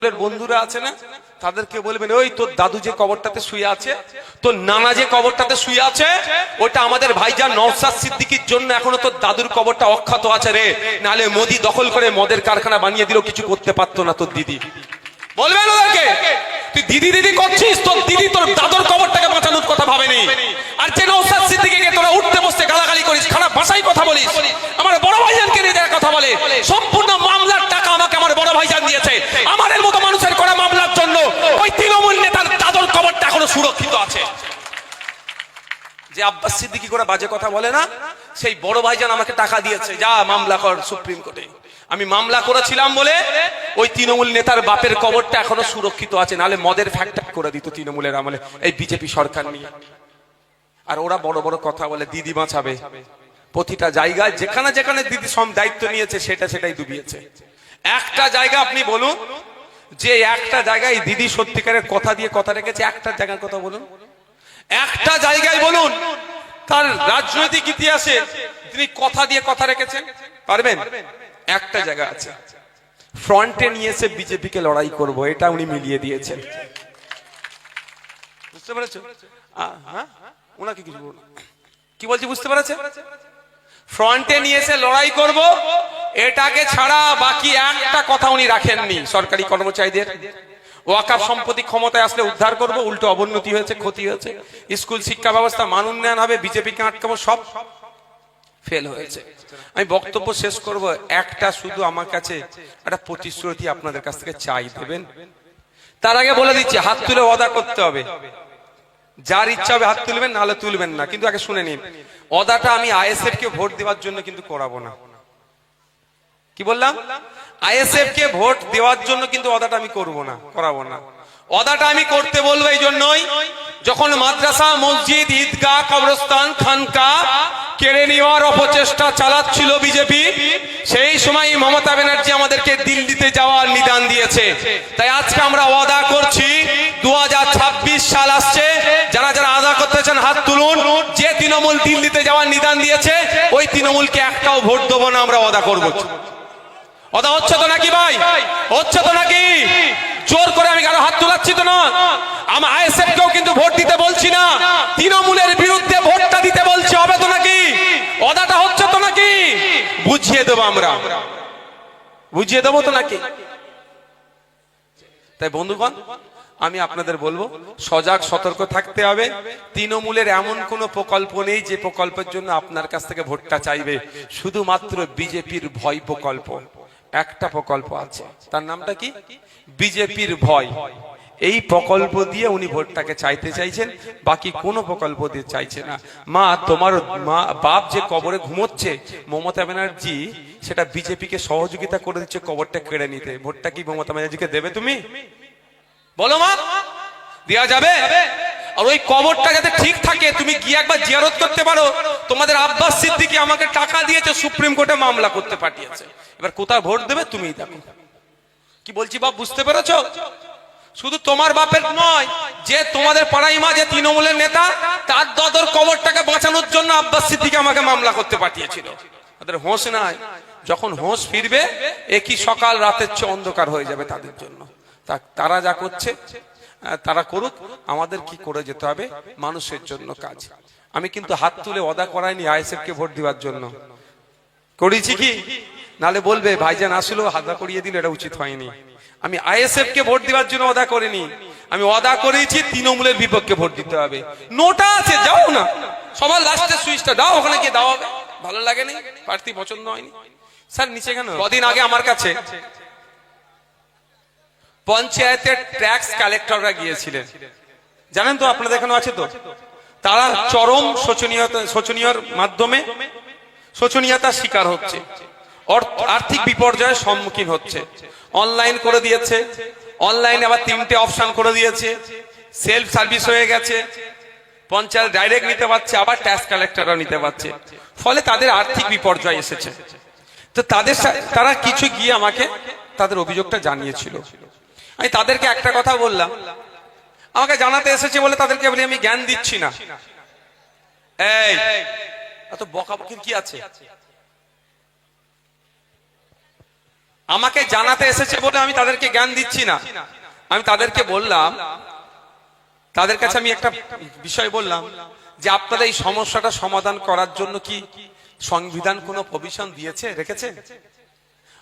বন্ধুরা আছে না, তাদেরকে বলবেন ওই তোর দাদু যে কবরটাতে শুয়ে আছে, তোর নানা যে কবরটাতে শুয়ে আছে, ওটা আমাদের ভাইজান নওশাদ সিদ্দিকীর জন্য এখনো তোর দাদুর কবরটা অক্ষত আছে রে, নালে মোদি দখল করে মদের কারখানা বানিয়ে দিল, কিছু করতে পারতো না তোর দিদি। বলবেন ওদেরকে তুই দিদি দিদি করছিস, তোর দিদি তোর দাদুর কবরটাকে বাঁচানোর কথা ভাবেনি। আর যে নওশাদ সিদ্দিকীকে তোরা উঠতে বসতে গালাগালি করিস, খারাপ ভাষায় কথা বলিস, আমার বড় ভাইজানকে নিয়ে কথা বলে, সম্পূর্ণ মামলার টাকা আমাকে আমার বড় ভাইজান দিয়েছে, আমাদের মতো মানুষের করা মামলার জন্য ওই তৃণমূল নেতার দাদুর কবরটা এখনো সুরক্ষিত আছে। যে আব্বাস সিদ্দিকী করে বাজে কথা বলে না, সেই বড় ভাইজান আমাকে টাকা দিয়েছে, যা মামলা কর সুপ্রিম কোর্টে। আমি মামলা করেছিলাম বলে ওই তৃণমূল নেতার বাপের কবরটা এখনো সুরক্ষিত আছে, নালে মদের ফ্যাক্টরি করে দিত তৃণমূলের আমলে এই বিজেপি সরকার নিয়ে। আর ওরা বড় বড় কথা বলে দিদি বাঁচাবে, প্রতিটা জায়গায় যেখানে যেখানে দিদি সব দায়িত্ব নিয়েছে সেটাই ডুবিয়েছে। একটা জায়গা আপনি বলুন যে একটা জায়গায় দিদি সত্যিকারের কথা দিয়ে কথা রেখেছে, একটা জায়গার কথা বলুন, একটা জায়গায় বলুন তার রাজনৈতিক ইতিহাসে তিনি কথা দিয়ে কথা রেখেছেন, পারবেন? একটা জায়গা আছে, ফ্রন্টে নিয়ে এসে বিজেপিকে লড়াই করব, এটা উনি মিলিয়ে দিয়েছেন। বুঝতে পেরেছো? ওনাকে কিছু বলুন, কি বলছি বুঝতে পেরেছে? ফ্রন্টে নিয়ে এসে লড়াই করব, এটাকে ছাড়া বাকি একটা কথা উনি রাখেননি। সরকারি কর্মচারীদের ওয়াকাফ সম্পত্তি ক্ষমতায় আসলে উদ্ধার করব, উল্টো অবনতি হয়েছে, ক্ষতি হয়েছে, স্কুল শিক্ষা ব্যবস্থা মান উন্নয়ন হবে, বিজেপিকে আটকাবো, সব ফেল হয়েছে। আমি বক্তব্য শেষ করব, একটা শুধু আমার কাছে একটা প্রতিশ্রুতি আপনাদের কাছ থেকে চাই, দেবেন? তার আগে বলে দিচ্ছি, হাত তুলে ওয়াদা করতে হবে, যার ইচ্ছা হবে হাত তুলবেন, নাহলে তুলবেন না। কিন্তু আগে শুনে নিন, ওয়াদাটা আমি আইএসএফ কে ভোট দেওয়ার জন্য কিন্তু করাবো না। কি বললাম? আইএসএফ কে ভোট দেওয়ার জন্য কিন্তু ওয়াদাটা আমি করব না, করাবো না। ওয়াদাটা আমি করতে বলবো এই জন্যই, যখন মাদ্রাসা, মসজিদ, ঈদগাহ, কবরস্থান, খানকা কেড়ে নেওয়ার অপচেষ্টা চালাচ্ছিল বিজেপি, সেই সময় মমতা ব্যানার্জি আমাদেরকে দিল্লিতে যাওয়ার নিদান দিয়েছে। তাই আজকে আমরা ওয়াদা করছি, 2026 সাল আসছে, যারা যারা আদা করতেছেন হাত তুলুন, যে তৃণমূল দিল্লিতে যাওয়ার নিদান দিয়েছে ওই তৃণমূলকে একটাও ভোট দেবো না, আমরা ওয়াদা করবো। ওয়াদা হচ্ছে তো নাকি ভাই? হচ্ছে তো নাকি? জোর করে আমি কারো হাত তোলাচ্ছি তো না, আমি আইএসএফ কেও কিন্তু ভোট দিতে বলছি না, তৃণমূলের বিরুদ্ধে ভোটটা দিতে বলছি। হবে তো নাকি? ওয়াদাটা হচ্ছে তো নাকি? বুঝিয়ে দেবো, আমরা বুঝিয়ে দেবো তো নাকি? তাই বন্ধুগণ, আমি আপনাদের বলবো সজাগ সতর্ক থাকতে হবে। তৃণমূলের এমন কোন প্রকল্প নেই যে প্রকল্পের জন্য আপনার কাছ থেকে ভোটটা চাইবে, শুধুমাত্র বিজেপির ভয় প্রকল্প। একটা প্রকল্প আছে, তার নামটা কি? বিজেপির ভয়। এই প্রকল্প দিয়ে উনি ভোটটাকে চাইতে চাইছেন, বাকি কোনো প্রকল্প দিয়ে চাইছে না। মা, তোমার মা বাপ যে কবরে ঘুমোচ্ছে, মমতা ব্যানার্জি সেটা বিজেপিকে সহযোগিতা করে দিচ্ছে কবরটা কেড়ে নিতে। ভোটটা কি মমতা ব্যানার্জিকে দেবে তুমি? বলো মা, দেওয়া যাবে? আর ওই কবরটা যাতে ঠিক থাকে, তুমি গিয়ে একবার জিয়ারত করতে পারো। তোমাদের আব্বাস সিদ্দিকী আমাকে টাকা দিয়েছে, সুপ্রিম কোর্টে মামলা করতে পাঠিয়েছে, এবার কোথায় ভোট দেবে তুমি দেখো। কি বলছি বাপ, বুঝতে পেরেছো? শুধু তোমার বাপের নয়, যে তোমাদের পাড়াই মা যে তৃণমূলের নেতা, তার দাদর কবরটাকে বাঁচানোর জন্য আব্বাস সিদ্দিকী আমাকে মামলা করতে পাঠিয়েছিল। তাদের হোশ নাই, যখন হোশ ফিরবে একই সকাল রাতের চেয়ে অন্ধকার হয়ে যাবে তাদের জন্য। তারা যা করছে তারা করুক, আমাদের কি করে যেতে হবে? মানুষের জন্য কাজ। আমি কিন্তু হাত তুলে ওয়াদা করাইনি আইএসএফ কে ভোট দেওয়ার জন্য, করেছি কি? নালে বলবে ভাইজান আসলো হাদা করিয়ে দিল, এটা উচিত হয়নি। আমি আইএসএফ কে ভোট দেওয়ার জন্য ওয়াদা করিনি, আমি ওয়াদা করেছি তৃণমূলের বিপক্ষে ভোট দিতে হবে। নোটা আছে, যাও না, সবার লাস্টের সুইচটা দাও, ওখানে গিয়ে দাও। হবে ভালো লাগেনি, প্রার্থী পছন্দ হয়নি, স্যার নিচে কেন? কদিন আগে আমার কাছে পঞ্চায়েতের ট্যাক্স কালেক্টররা গিয়েছিলেন, জানেন তো, আপনাদের এখানে আছে তো। তারা চরম শোচনীয়তার মাধ্যমে শোচনীয়তার শিকার হচ্ছে, আর্থিক বিপর্যয়ের সম্মুখীন হচ্ছে। অনলাইন করে দিয়েছে, অনলাইনে আবার 3টে অপশন করে দিয়েছে, সেলফ সার্ভিস হয়ে গেছে, পঞ্চায়েত ডাইরেক্ট নিতে পারছে, আবার ট্যাক্স কালেক্টররা নিতে পারছে। ফলে তাদের আর্থিক বিপর্যয় এসেছে। তো তারা কিছু গিয়ে আমাকে তাদের অভিযোগটা জানিয়েছিল। আমি তাদেরকে একটা কথা বললাম, আমাকে জানাতে এসেছে বলে তাদেরকে বলি আমি জ্ঞান দিচ্ছি না। এই এত বকাবকির কি আছে? আমাকে জানাতে এসেছে বলে আমি তাদেরকে জ্ঞান দিচ্ছি না। আমি তাদেরকে বললাম, তাদের কাছে আমি একটা বিষয় বললাম যে আপনাদের এই সমস্যাটা সমাধান করার জন্য কি সংবিধান কোনো প্রভিশন দিয়েছে, রেখেছে?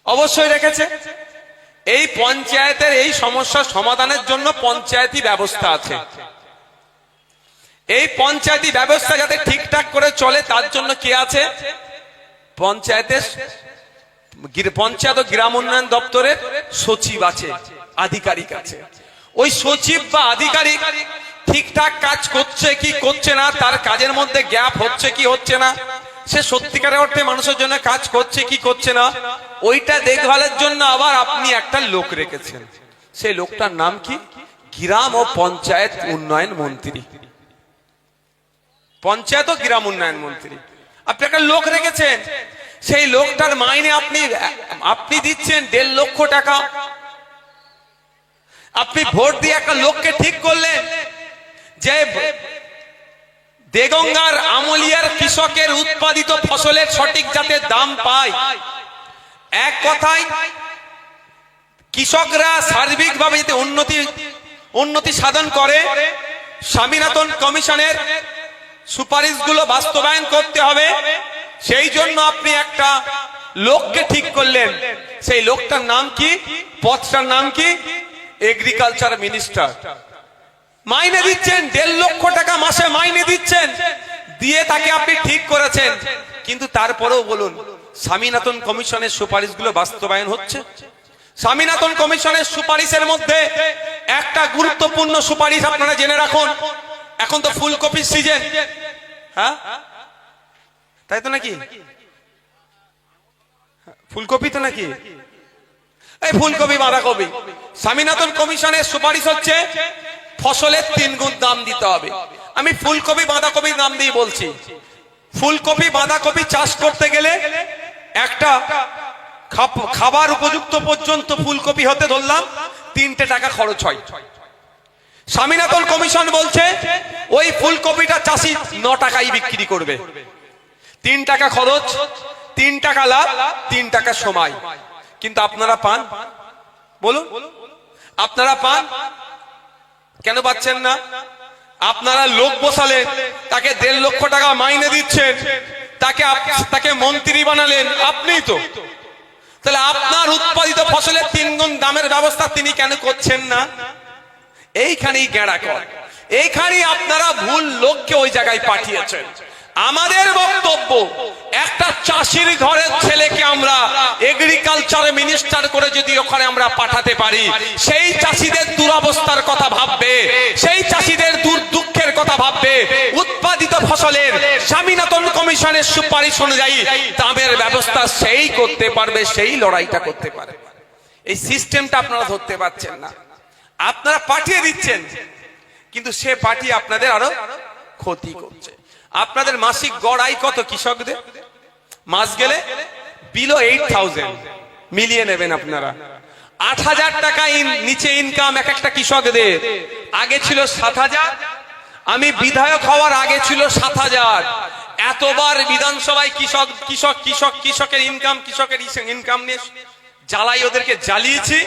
অবশ্যই রেখেছে। এই পঞ্চায়েতের এই সমস্যা সমাধানের জন্য পঞ্চায়েতি ব্যবস্থা আছে। এই পঞ্চায়েতি ব্যবস্থা যাতে ঠিকঠাক করে চলে তার জন্য কে আছে? পঞ্চায়েত ও গ্রাম উন্নয়ন দপ্তরের সচিব আছে, আধিকারিক আছে। ওই সচিব বা আধিকারিক ঠিকঠাক কাজ করছে কি করছে না, তার কাজের মধ্যে গ্যাপ হচ্ছে কি হচ্ছে না, সে সত্যিকারের অর্থে মানুষের জন্য কাজ করছে কি করছে না, ওইটা দেখভালের জন্য আবার আপনি একটা লোক রেখেছেন। সেই লোকটার নাম কি? গ্রাম ও পঞ্চায়েত উন্নয়ন মন্ত্রী। পঞ্চায়েত ও গ্রাম উন্নয়ন মন্ত্রী আপনি একটা লোক রেখেছেন। সেই লোকটার মাইনে আপনি দিচ্ছেন 1.5 লক্ষ টাকা। আপনি ভোট দিয়ে একটা লোককে ঠিক করলেন যে দেগঙ্গার আমলিয়ার কৃষকের উৎপাদিত ফসলের সঠিক যাতে দাম পায়। এক কথায় কৃষকরা সার্বিকভাবে যাতে উন্নতি সাধন করে, স্বামীনাথন কমিশনের সুপারিশগুলো বাস্তবায়ন করতে হবে। সেই জন্য আপনি একটা লোককে ঠিক করলেন। সেই লোকটার নাম কি? পদটার নাম কি? Agriculture minister. মাইনে দিচ্ছেন 1.5 লক্ষ টাকা মাসে মাইনে দিচ্ছেন, দিয়ে তাকে আপনি ঠিক করেছেন। কিন্তু তারপরেও বলুন, স্বামীনাথন কমিশনের সুপারিশগুলো বাস্তবায়ন হচ্ছে? স্বামীনাথন কমিশনের সুপারিশের মধ্যে একটা গুরুত্বপূর্ণ সুপারিশ আপনারা জেনে রাখুন। এখন তো ফুলকপির সিজন, হ্যাঁ তাই তো নাকি? ফুলকপি তো নাকি? এই ফুলকপি বাঁধাকপি, স্বামীনাথন কমিশনের সুপারিশ হচ্ছে ফসলের 3 গুণ দাম দিতে হবে। আমি ফুলকপি বাঁধাকপির দাম দিয়ে বলছি। ফুলকপি বাঁধাকপি চাষ করতে গেলে একটা খাবার উপযুক্ত পর্যন্ত ফুলকপি হতে ধরলাম 3টে টাকা খরচ হয়। স্বামীনাথন কমিশন বলছে ওই ফুলকপিটা চাষি 9 টাকায় বিক্রি করবে। 3 টাকা খরচ, 3 টাকা লাভ, 3 টাকা সময়। কিন্তু আপনারা পান? বলুন, আপনারা পান? কেন পাচ্ছেন না? আপনারা লোক বসালেন, তাকে 1.5 লক্ষ টাকা মাইনে দিচ্ছেন, তাকে মন্ত্রী বানালেন আপনিই তো। তাহলে আপনার উৎপাদিত ফসলের 3 গুণ দামের ব্যবস্থা তিনি কেন করছেন না? এইখানেই গেঁড়া কর, এইখানেই আপনারা ভুল লোককে ওই জায়গায় পাঠিয়েছেন। আমাদের বক্তব্য, একটা চাষির ঘরের ছেলেকে আমরা এগ্রিকালচার মিনিস্টার করে যদি ওখানে আমরা পাঠাতে পারি, সেই চাষিদের দুরবস্থার কথা ভাববে, সেই চাষিদের দুঃখের কথা ভাববে। উৎপাদিত ফসলের স্বামীনাথন কমিশনের সুপারিশ অনুযায়ী দামের ব্যবস্থা সেই করতে পারবে, সেই লড়াইটা করতে পারবে। এই সিস্টেমটা আপনারা ধরতে পারছেন না। আপনারা পাঠিয়ে দিচ্ছেন, কিন্তু সে পাঠিয়ে আপনাদের আরো ক্ষতি করছে। আপনাদের মাসিক গড় আয় কত কৃষকদের? মাস গেলে বিলো 8,000 মিলিয়ে নেবেন আপনারা। 8,000 টাকা নিচে ইনকাম এক একটা কৃষকদের। আগে ছিল 7,000, আমি বিধায়ক হওয়ার আগে ছিল 7,000। এতবার বিধানসভায় কৃষকের ইনকাম নিয়ে জ্বালাই, ওদেরকে জ্বালিয়েছি।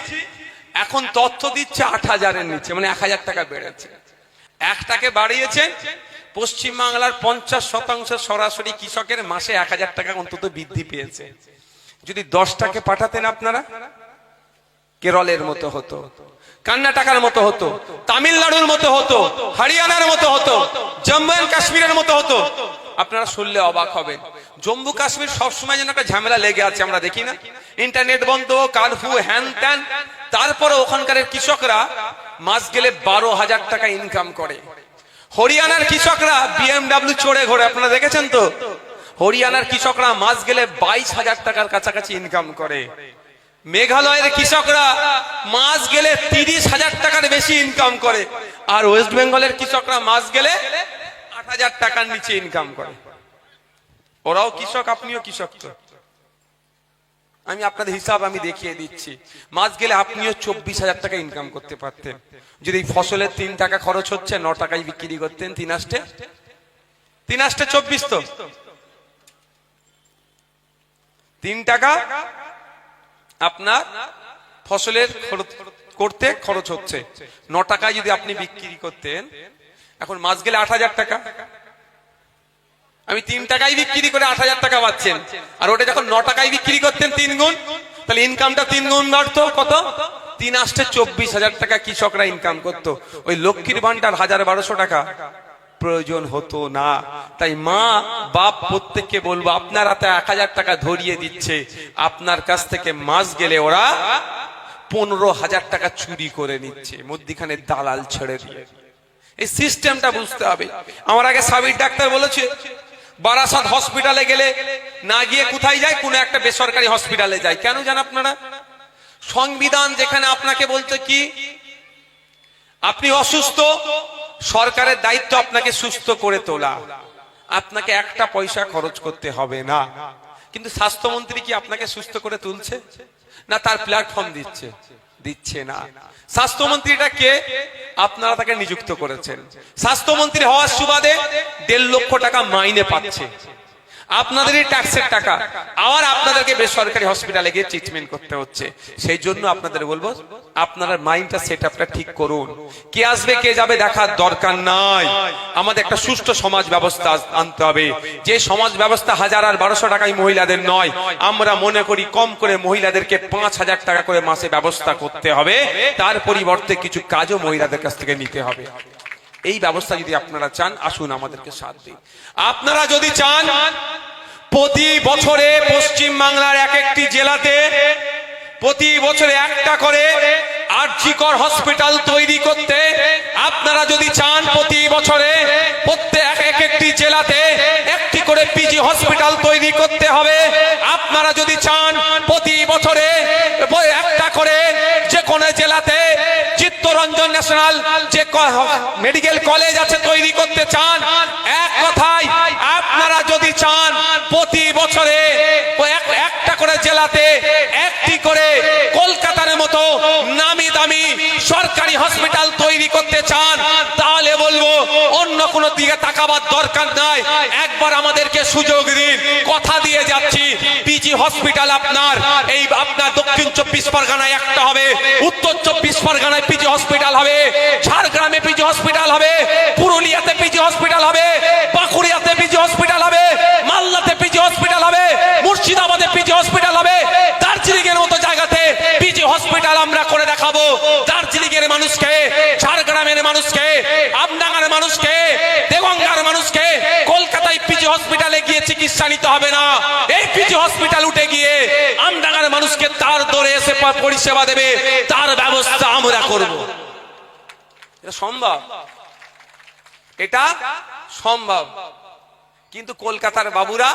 এখন তথ্য দিচ্ছে 8,000-এর নিচে, মানে 1,000 টাকা বেড়েছে। একটাকে বাড়িয়েছেন। পশ্চিমবাংলার 50% সরাসরি কৃষকের মাসে 1,000 টাকা অন্তত বৃদ্ধি পেয়েছে। যদি 10টাকে পাঠাতেন আপনারা, কেরলের মতো হতো, কর্ণাটকের মতো হতো, তামিলনাড়ুর মতো হতো, হরিয়ানার মতো হতো, জম্মু এন্ড কাশ্মীরের মতো হতো। আপনারা শুনলে অবাক হবেন। জম্মু কাশ্মীর সবসময় যেন একটা ঝামেলা লেগে আছে, আমরা দেখি না? ইন্টারনেট বন্ধ, কারফিউ, হ্যান ত্যান। তারপরে ওখানকার কৃষকরা মাস গেলে 12,000 টাকা ইনকাম করে। হরিয়ানার কৃষকরা BMW চড়ে ঘোরে, আপনারা দেখেছেন তো? হরিয়ানার কৃষকরা মাস গেলে 22,000 টাকার কাছাকাছি ইনকাম করে। মেঘালয়ের কৃষকরা মাস গেলে 30,000 টাকার বেশি ইনকাম করে। আর ওয়েস্ট বেঙ্গলের কৃষকরা মাস গেলে 8,000 টাকার নিচে ইনকাম করে। ওরাও কৃষক, আপনিও কৃষক তো। আমি আপনাদের হিসাব আমি দেখিয়ে দিচ্ছি। মাস গেলে আপনিও 24,000 টাকা ইনকাম করতে পারতেন যদি ফসলের 3 টাকা খরচ হচ্ছে 9 টাকায় বিক্রি করতেন। 3 আষ্টে 24 তো 3 টাকা আপনার ফসলের করতে খরচ হচ্ছে 9 টাকায় যদি আপনি বিক্রি করতেন, এখন মাস গেলে 8,000 টাকা, আমি 3 টাকায় বিক্রি করে 8,000 টাকা পাচ্ছেন, আর ওটা যখন 9 টাকায় বিক্রি করতেন 3 গুণ, তাহলে ইনকামটা 3 গুণ বাড়তো। কত? 3 আসতে 24,000 টাকা কৃষকরা ইনকাম করতো। ওই লক্ষ্মীর ভান্ডার 1,000-1,200 টাকা প্রয়োজন হতো না। তাই মা বাপ প্রত্যেককে বলবো, আপনারা তো 1,000 টাকা ধরিয়ে দিচ্ছে, আপনার কাছ থেকে মাস গেলে ওরা 15,000 টাকা চুরি করে নিচ্ছে, মধ্যিখানে দালাল ছেড়ে দিয়ে। এই সিস্টেমটা বুঝতে হবে। আমার আগে সাবির ডাক্তার বলেছে, বারাসাত হসপিটালে গেলে না গিয়ে কোথায় যায়? কোনো একটা বেসরকারি হসপিটালে যায়। কেন জান আপনারা? সংবিধান যেখানে আপনাকে বলতে কি, আপনি অসুস্থ, সরকারের দায়িত্ব আপনাকে সুস্থ করে তোলা, আপনাকে একটা পয়সা খরচ করতে হবে না। কিন্তু স্বাস্থ্যমন্ত্রী কি আপনাকে সুস্থ করে তুলছে? না, তার প্ল্যাটফর্ম দিচ্ছে না। স্বাস্থ্যমন্ত্রীটা কে? আপনারা তাকে নিযুক্ত করেছেন। স্বাস্থ্যমন্ত্রী হওয়ার সুবাদে 1.5 লক্ষ টাকা মাইনে পাচ্ছে, আপনাদেরই ট্যাক্সের টাকা, আবার আপনাদেরকে বেসরকারি হসপিটালে গিয়ে ট্রিটমেন্ট করতে হচ্ছে। সেই জন্য আপনাদের বলবো, আপনারা মাইন্ডটা সেট আপটা ঠিক করুন। কে আসবে কে যাবে দেখার দরকার নাই। আমাদের একটা সুষ্ঠু সমাজ ব্যবস্থা আনতে হবে, যে সমাজ ব্যবস্থা 1,000 আর 1,200 টাকায় মহিলাদের নয়। আমরা মনে করি কম করে মহিলাদেরকে 5,000 টাকা করে মাসে ব্যবস্থা করতে হবে, তার পরিবর্তে কিছু কাজও মহিলাদের কাছ থেকে নিতে হবে। এই ব্যবস্থা যদি আপনারা চান, আসুন আমাদেরকে সাথ দিন। আপনারা যদি চান প্রতি বছরে পশ্চিম বাংলার এক একটি জেলাতে প্রতি বছরে একটা করে আরজিকর হসপিটাল তৈরি করতে, আপনারা যদি চান প্রতি বছরে প্রত্যেক এক একটি জেলাতে একটি করে পিজি হসপিটাল তৈরি করতে হবে, আপনারা যদি চান প্রতি বছরে একটা করে যে কোনো জেলাতে চিত্তরঞ্জন ন্যাশনাল যে মেডিকেল কলেজ আছে তৈরি করতে চান, এক কথায় আপনারা যদি চান প্রতি বছরে একটা করে জেলাতে একটি করে কলকাতার মতো নামি দামি সরকারি হসপিটাল তৈরি করতে চান, তাহলে বলবো অন্য কোনো দিকে তাকাবার দরকার নাই। একবার আমাদেরকে সুযোগ দিন, কথা দিয়ে যাচ্ছি। পিজি হসপিটাল আপনার এই আপনার দক্ষিণ 24 পরগনায় একটা হবে, উত্তর 24 পরগনায় পিজি হসপিটাল হবে, ঝাড়গ্রামে পিজি হসপিটাল হবে, পুরুলিয়াতে পিজি হসপিটাল হবে, বাঁকুড়াতে পিজি হসপিটাল হবে, মালদাতে পিজি হসপিটাল হবে, মুর্শিদাবাদে পিজি হসপিটাল হবে, দার্জিলিং এর মতো জায়গাতে পিজি হসপিটাল আমরা করে দেখাবো। দার্জিলিং এর মানুষকে, ঝাড়গ্রামের মানুষকে, আমডাঙ্গার মানুষকে, দেগঙ্গার মানুষকে কলকাতায় পিজি হসপিটালে গিয়ে চিকিৎসা নিতে হবে না। এই পিজি হসপিটাল উঠে গিয়ে আমডাঙ্গার মানুষকে তার দরে এসে পরিষেবা দেবে, তার ব্যবস্থা আমরা করব। এটা সম্ভব, এটা সম্ভব। কিন্তু কলকাতার বাবুরা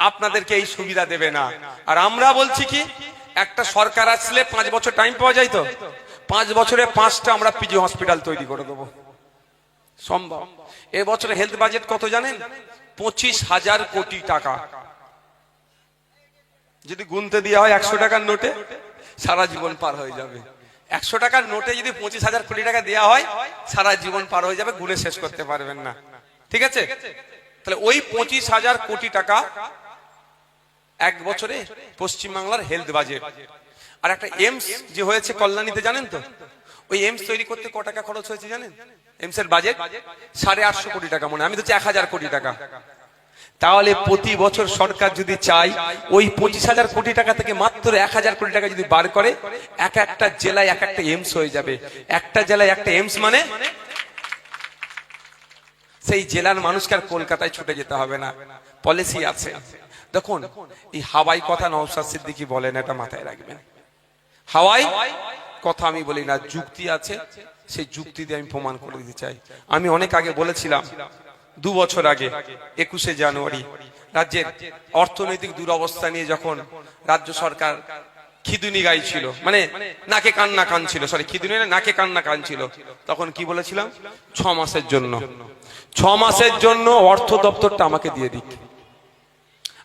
আপনাদেরকে এই সুবিধা দেবে না। আর আমরা বলছি কি, একটা সরকার আসলে 5 বছর টাইম পাওয়া যায়, তো 5 বছরে 5টা আমরা পিজি হসপিটাল তৈরি করে দেবো, সম্ভব। এবছরে হেলথ বাজেট কত জানেন? 25,000 কোটি টাকা। যদি গুনতে দেওয়া হয় 100 টাকার নোটে, সারা জীবন পার হয়ে যাবে। 100 টাকার নোটে যদি 25,000 কোটি টাকা দেওয়া হয়, সারা জীবন পার হয়ে যাবে, গুনে শেষ করতে পারবেন না। ঠিক আছে? তাহলে ওই 25,000 কোটি টাকা এক বছরে পশ্চিমবাংলার হেলথ বাজেট। আর একটা এমস যে হয়েছে কল্যাণীতে, জানেন তো? ওই এমস তৈরি করতে কত টাকা খরচ হয়েছে জানেন? এমস এর বাজেট 850 কোটি টাকা, মনে আমি তো 1,000 কোটি টাকা। তাহলে প্রতি বছর সরকার যদি চাই ওই 25,000 কোটি টাকা থেকে মাত্র 1,000 কোটি টাকা যদি বার করে, এক একটা জেলায় এক একটা এমস হয়ে যাবে। একটা জেলায় একটা এমস মানে সেই জেলার মানুষকে আর কলকাতায় ছুটে যেতে হবে না। পলিসি আছে। দেখুন, এই হাওয়াই কথা নওশাদ সিদ্দিকী বলেন, এটা মাথায় রাখবেন। হাওয়াই কথা আমি বলি না, যুক্তি আছে, সেই যুক্তি দিয়ে আমি প্রমাণ করে দিতে চাই। আমি অনেক আগে বলেছিলাম, 2 বছর আগে 21শে জানুয়ারি রাজ্যের অর্থনৈতিক দুরবস্থা নিয়ে যখন রাজ্য সরকার খিদুনি গাইছিল, মানে নাকে কান্না কানছিল, সরি খিদুনি না, নাকে কান্না কানছিল, তখন কি বলেছিলাম? 6 মাসের জন্য 6 মাসের জন্য অর্থ দপ্তরটা আমাকে দিয়ে দিক।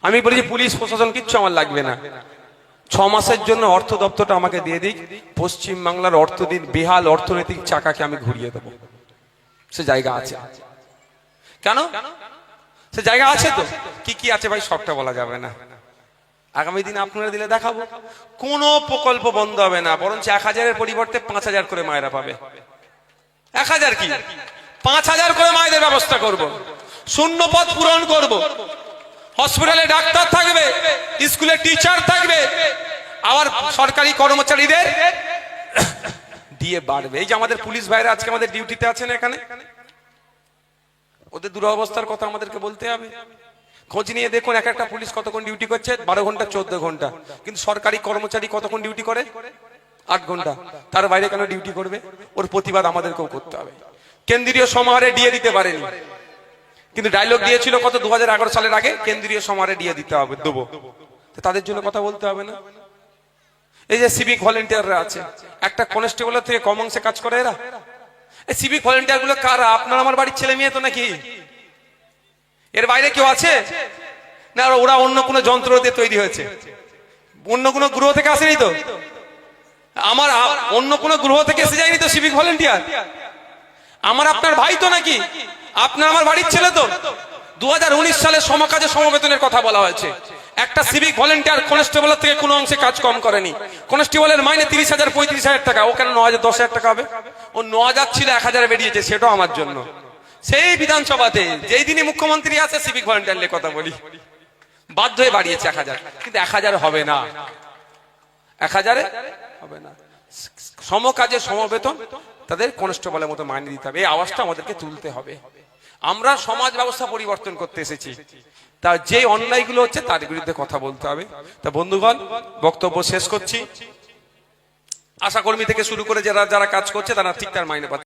আমি বলেছি পুলিশ প্রশাসন কিচ্ছু আমার লাগবে না, 6 মাসের জন্য অর্থ দপ্তরটা আমাকে দিয়ে দিক। পশ্চিম বাংলার বেহাল অর্থনৈতিক চাকাকে আমি ঘুরিয়ে দেবো। সে জায়গা আছে। কেন? সে জায়গা আছে তো। কি কি আছে ভাই, সবটা বলা যাবে না। আগামী দিনে আপনারা দিলে দেখাবো কোনো প্রকল্প বন্ধ হবে না, বরঞ্চ 1000-এর পরিবর্তে 5000 করে মায়েরা পাবে। 1000 কি 5000 করে মায়েদের ব্যবস্থা করব, শূন্য পদ পূরণ করব, হসপিটালে ডাক্তার থাকবে, স্কুলে টিচার থাকবে, আবার সরকারি কর্মচারীদের দিয়ে বাড়বে। এই যে আমাদের পুলিশ ভাইরা আজকে আমাদের ডিউটিতে আছেন এখানে, ওদের দুরবস্থার কথা আমাদেরকে বলতে হবে। খোঁজ নিয়ে দেখুন এক একটা পুলিশ কতক্ষণ ডিউটি করছে, 12 ঘন্টা 14 ঘন্টা, কিন্তু সরকারি কর্মচারী কতক্ষণ ডিউটি করে? 8 ঘন্টা। তার বাইরে কেন ডিউটি করবে? ওর প্রতিবাদ আমাদেরকেও করতে হবে। কেন্দ্রীয় সমাহারে ডিএ দিতে পারেনি, কিন্তু ডায়লগ দিয়েছিল কত 2011 সালের আগে, কেন্দ্রীয় সমাহারে ডিএ দিতে হবে, দেবো। তাদের জন্য কথা বলতে হবে না? এই যে সিভিক ভলেন্টিয়াররা আছে, একটা কনস্টেবলের থেকে কম অংশে কাজ করে এরা। এই সিভিক ভলেন্টিয়ার গুলো কারা? আপনার আমার বাড়ির ছেলে মেয়ে তো নাকি? এর বাইরে কেউ আছে না? ওরা অন্য কোনো যন্ত্র দিয়ে তৈরি হয়েছে, অন্য কোনো গ্রহ থেকে আসেনি তো? আমার অন্য কোনো গ্রহ থেকে এসে যায়নি তো সিভিক ভলেন্টিয়ার? আমার আপনার ভাই তো নাকি? আপনার আমার বাড়ির ছেলে তো? 2019 সালে সমকাজে সমবেতনের কথা বলা হয়েছে। একটা সিভিক ভলেন্টিয়ার কনস্টেবলের থেকে কোনো অংশে কাজ কম করেনি। কনস্টেবলের মাইনে 30,000 35,000 টাকা, ও কেন 9,000 10,000 টাকা হবে? ও 9,000 ছিল, 1,000 বেরিয়েছে, সেটাও আমার জন্য। সেই বিধানসভাতে যেই দিনই মুখ্যমন্ত্রী আছে সিভিক ভলেন্টিয়ারের কথা বলি, বাধ্য হয়ে বাড়িয়েছে 1,000, কিন্তু 1,000 হবে না, 1,000 হবে না। সমকাজে সমবেতন, তাদের কনস্টেবলের মতো মাইনে দিতে হবে। এই আওয়াজটা আমাদেরকে তুলতে হবে। আমরা সমাজ ব্যবস্থা পরিবর্তন করতে এসেছি, তা যে অন্যায়গুলো হচ্ছে তার বিরুদ্ধে কথা বলতে হবে। তা বন্ধুগণ, বক্তব্য শেষ করছি। আশাকর্মী থেকে শুরু করে যারা যারা কাজ করছে তারা ঠিক তার মাইনে পাচ্ছে।